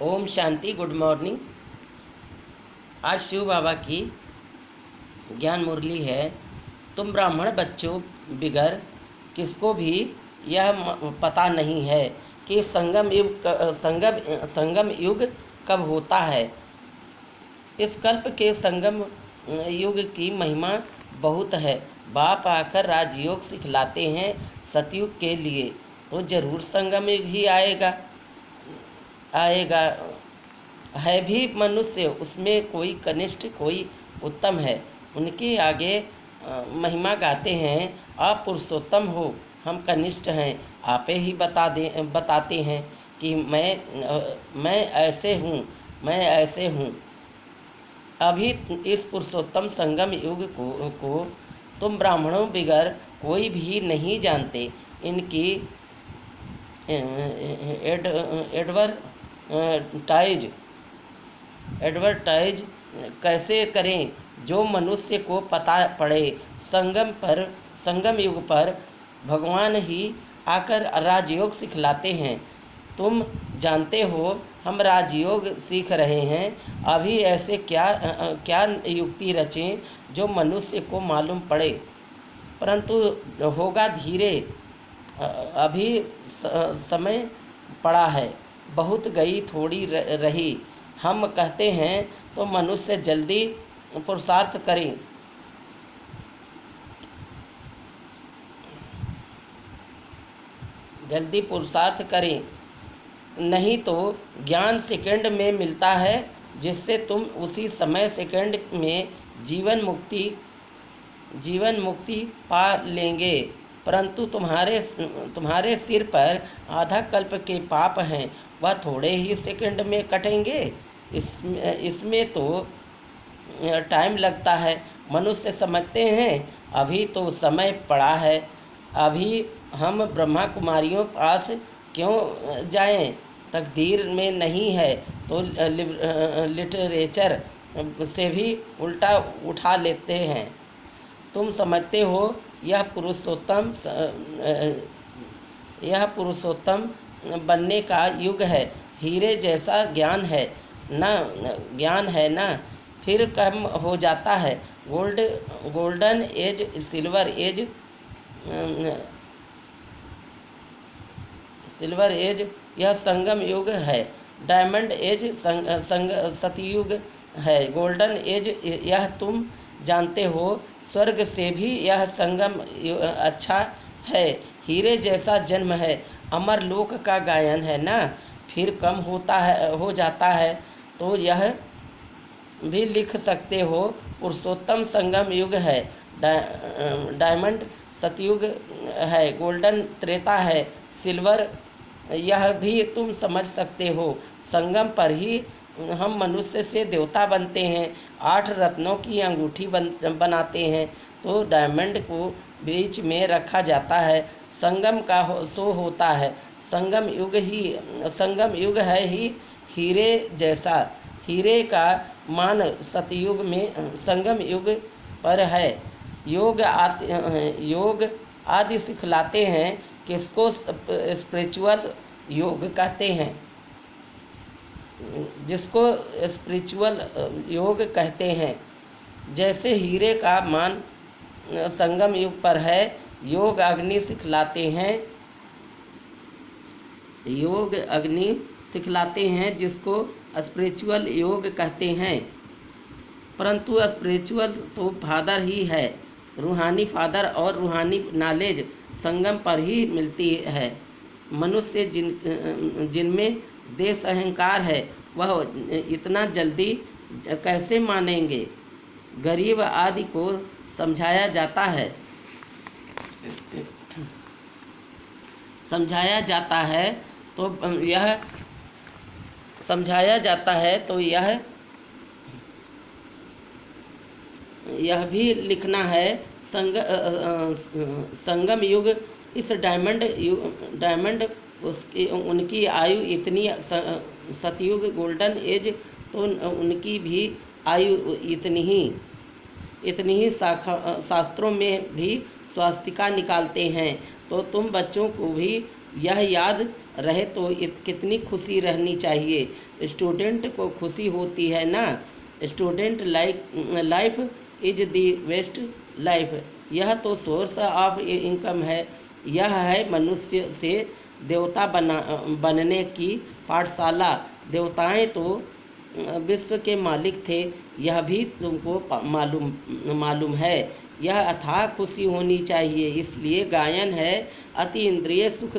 Om Shanti. Good morning. आज शिव बाबा की ज्ञान मुरली है। तुम ब्राह्मण बच्चों बिगर किसको भी यह पता नहीं है कि संगम युग कब होता है। इस कल्प के संगम युग की महिमा बहुत है। बाप आकर राजयोग सिखलाते हैं सतयुग के लिए, तो जरूर संगम युग ही आएगा है भी मनुष्य, उसमें कोई कनिष्ठ कोई उत्तम है। उनके आगे महिमा गाते हैं, आप पुरुषोत्तम हो, हम कनिष्ठ हैं। आपे ही बताते हैं कि मैं ऐसे हूँ। अभी इस पुरुषोत्तम संगम युग को तुम ब्राह्मणों बिगर कोई भी नहीं जानते। इनकी एडवर्टाइज कैसे करें जो मनुष्य को पता पड़े। संगम युग पर भगवान ही आकर राजयोग सिखलाते हैं। तुम जानते हो हम राजयोग सीख रहे हैं। अभी ऐसे क्या युक्ति रचें जो मनुष्य को मालूम पड़े, परंतु होगा धीरे। अभी समय पड़ा है, बहुत गई थोड़ी रही। हम कहते हैं तो मनुष्य जल्दी पुरुषार्थ करें। नहीं तो ज्ञान सेकंड में मिलता है, जिससे तुम उसी समय सेकंड में जीवन मुक्ति पा लेंगे। परंतु तुम्हारे सिर पर आधा कल्प के पाप हैं, वह थोड़े ही सेकंड में कटेंगे। इसमें तो टाइम लगता है। मनुष्य समझते हैं अभी तो समय पड़ा है, अभी हम ब्रह्मा कुमारियों पास क्यों जाएं, तकदीर में नहीं है तो लिटरेचर से भी उल्टा उठा लेते हैं। तुम समझते हो यह पुरुषोत्तम बनने का युग है। हीरे जैसा ज्ञान है ना, फिर कम हो जाता है। गोल्डन एज, सिल्वर एज यह संगम युग है। डायमंड एज सतयुग है। गोल्डन एज यह तुम जानते हो। स्वर्ग से भी यह संगम अच्छा है। हीरे जैसा जन्म है। अमर लोक का गायन है ना, फिर कम हो जाता है तो यह भी लिख सकते हो। पुरुषोत्तम संगम युग है। डायमंड सतयुग है। गोल्डन त्रेता है। सिल्वर यह भी तुम समझ सकते हो। संगम पर ही हम मनुष्य से देवता बनते हैं। 8 रत्नों की अंगूठी बनाते हैं तो डायमंड को बीच में रखा जाता है। संगम का सो होता है। संगम युग है ही हीरे जैसा। हीरे का मान सतयुग में संगम युग पर है। योग आदि सिखलाते हैं, किसको स्पिरिचुअल योग कहते हैं, जिसको स्पिरिचुअल योग कहते हैं। जैसे हीरे का मान संगम युग पर है, योग अग्नि सिखलाते हैं जिसको स्पिरिचुअल योग कहते हैं। परंतु स्पिरिचुअल तो फादर ही है। रूहानी फादर और रूहानी नॉलेज संगम पर ही मिलती है। मनुष्य जिनमें देश अहंकार है, वह इतना जल्दी कैसे मानेंगे। गरीब आदि को समझाया जाता है तो यह भी लिखना है। संगम युग इस डायमंड उनकी आयु इतनी, सतयुग गोल्डन एज तो उनकी भी आयु इतनी ही शास्त्रों में भी स्वास्तिका निकालते हैं। तो तुम बच्चों को भी यह याद रहे तो कितनी खुशी रहनी चाहिए। स्टूडेंट को खुशी होती है ना। Student life is the best life. यह तो सोर्स ऑफ इनकम है। यह है मनुष्य से देवता बनने की पाठशाला। देवताएं तो विश्व के मालिक थे, यह भी तुमको मालूम है। यह अथाह खुशी होनी चाहिए। इसलिए गायन है अति इंद्रिय सुख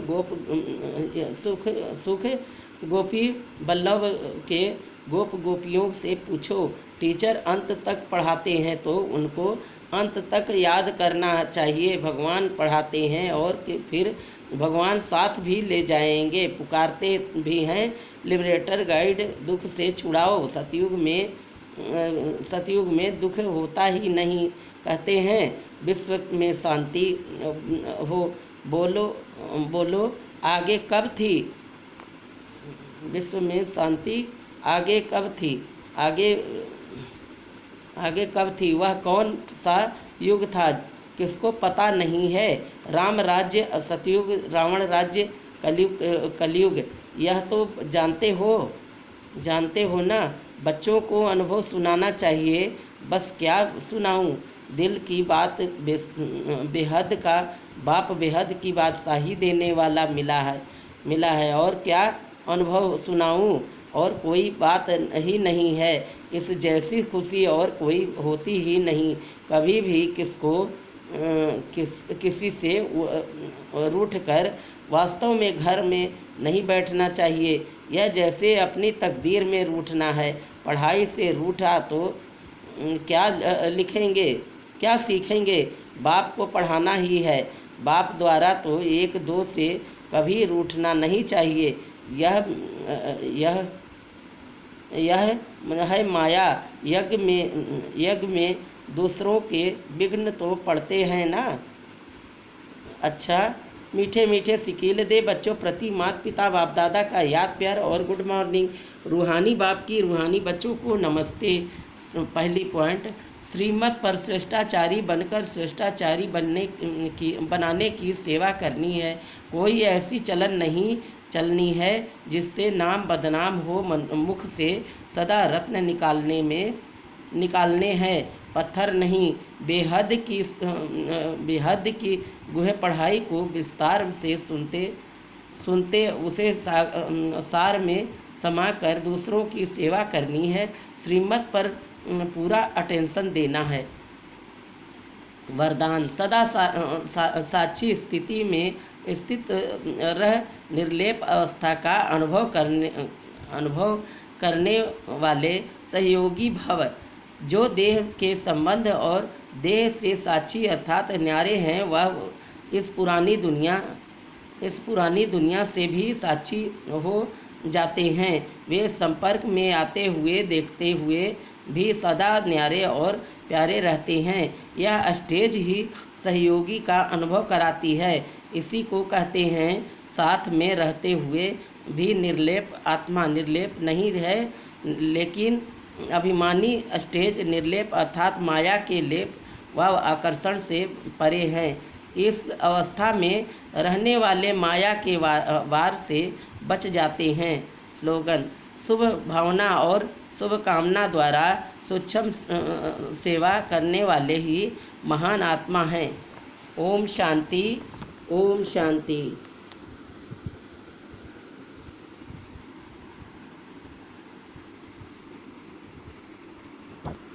गोपी बल्लभ के गोप गोपियों से पूछो। टीचर अंत तक पढ़ाते हैं तो उनको अंत तक याद करना चाहिए। भगवान पढ़ाते हैं और फिर भगवान साथ भी ले जाएंगे। पुकारते भी हैं लिबरेटर गाइड, दुख से छुड़ाओ। सतयुग में दुख होता ही नहीं। कहते हैं विश्व में शांति हो। बोलो बोलो आगे कब थी। विश्व में शांति आगे कब थी। आगे कब थी। वह कौन सा युग था किसको पता नहीं है। राम राज्य सतयुग, रावण राज्य कलयुग। यह तो जानते हो ना। बच्चों को अनुभव सुनाना चाहिए। बस क्या सुनाऊं। दिल की बात बेहद का बाप बेहद की बादशाही देने वाला मिला है। और क्या अनुभव सुनाऊं। और कोई बात ही नहीं है। इस जैसी खुशी और कोई होती ही नहीं। कभी भी किसी से रूठ कर वास्तव में घर में नहीं बैठना चाहिए। यह जैसे अपनी तकदीर में रूठना है। पढ़ाई से रूठा तो क्या लिखेंगे, क्या सीखेंगे। बाप को पढ़ाना ही है। बाप द्वारा तो एक दो से कभी रूठना नहीं चाहिए। यह है माया। यज्ञ में दूसरों के विघ्न तो पड़ते हैं ना। अच्छा, मीठे मीठे सिकील दे बच्चों प्रति माता पिता बाप दादा का याद प्यार और गुड मॉर्निंग। रूहानी बाप की रूहानी बच्चों को नमस्ते। पहली पॉइंट, श्रीमत पर श्रेष्ठाचारी बनकर श्रेष्ठाचारी बनाने की सेवा करनी है। कोई ऐसी चलनी है जिससे नाम बदनाम हो। मुख से सदा रत्न निकालने हैं, पत्थर नहीं। बेहद की गुह पढ़ाई को विस्तार से सुनते उसे सार में समा कर दूसरों की सेवा करनी है। श्रीमत पर पूरा अटेंशन देना है। वरदान, सदा साक्षी स्थिति में स्थित रह निर्लेप अवस्था का अनुभव करने वाले सहयोगी भव। जो देह के संबंध और देह से साक्षी अर्थात न्यारे हैं, वह इस पुरानी दुनिया से भी साक्षी हो जाते हैं। वे संपर्क में आते हुए देखते हुए भी सदा न्यारे और प्यारे रहते हैं। यह स्टेज ही सहयोगी का अनुभव कराती है। इसी को कहते हैं साथ में रहते हुए भी निर्लेप। आत्मा निर्लेप नहीं है, लेकिन अभिमानी स्टेज निर्लेप अर्थात माया के लेप व आकर्षण से परे हैं। इस अवस्था में रहने वाले माया के वार से बच जाते हैं। स्लोगन, शुभ भावना और शुभ कामना द्वारा सूक्ष्म सेवा करने वाले ही महान आत्मा हैं। ओम शांति, ओम शांति।